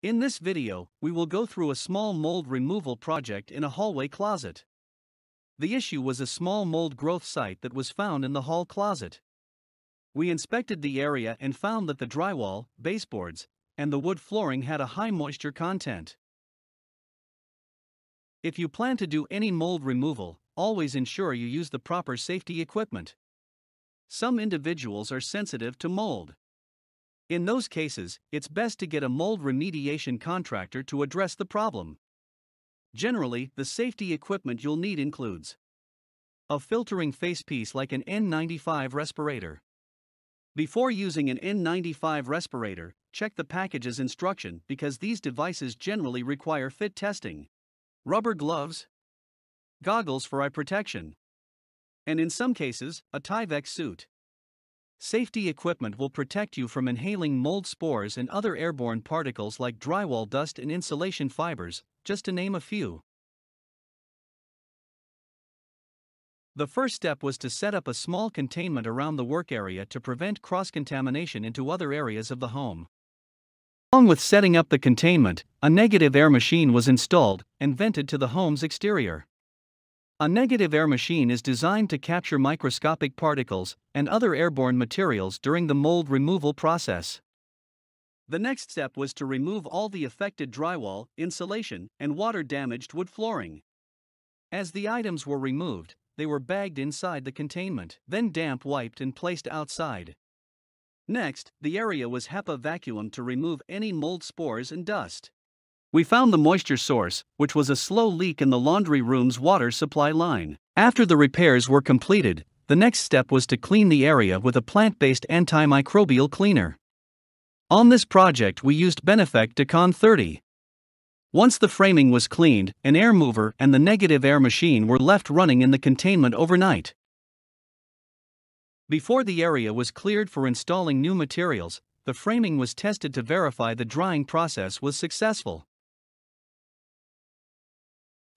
In this video, we will go through a small mold removal project in a hallway closet. The issue was a small mold growth site that was found in the hall closet. We inspected the area and found that the drywall, baseboards, and the wood flooring had a high moisture content. If you plan to do any mold removal, always ensure you use the proper safety equipment. Some individuals are sensitive to mold. In those cases, it's best to get a mold remediation contractor to address the problem. Generally, the safety equipment you'll need includes a filtering facepiece like an N95 respirator. Before using an N95 respirator, check the package's instruction because these devices generally require fit testing. Rubber gloves, goggles for eye protection, and in some cases, a Tyvek suit. Safety equipment will protect you from inhaling mold spores and other airborne particles like drywall dust and insulation fibers, just to name a few. The first step was to set up a small containment around the work area to prevent cross-contamination into other areas of the home. Along with setting up the containment, a negative air machine was installed and vented to the home's exterior. A negative air machine is designed to capture microscopic particles and other airborne materials during the mold removal process. The next step was to remove all the affected drywall, insulation, and water-damaged wood flooring. As the items were removed, they were bagged inside the containment, then damp wiped and placed outside. Next, the area was HEPA vacuumed to remove any mold spores and dust. We found the moisture source, which was a slow leak in the laundry room's water supply line. After the repairs were completed, the next step was to clean the area with a plant-based antimicrobial cleaner. On this project we used Benefect Decon 30. Once the framing was cleaned, an air mover and the negative air machine were left running in the containment overnight. Before the area was cleared for installing new materials, the framing was tested to verify the drying process was successful.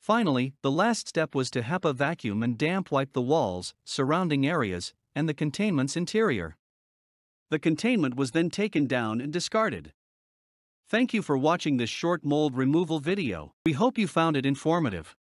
Finally, the last step was to HEPA vacuum and damp wipe the walls, surrounding areas, and the containment's interior. The containment was then taken down and discarded. Thank you for watching this short mold removal video. We hope you found it informative.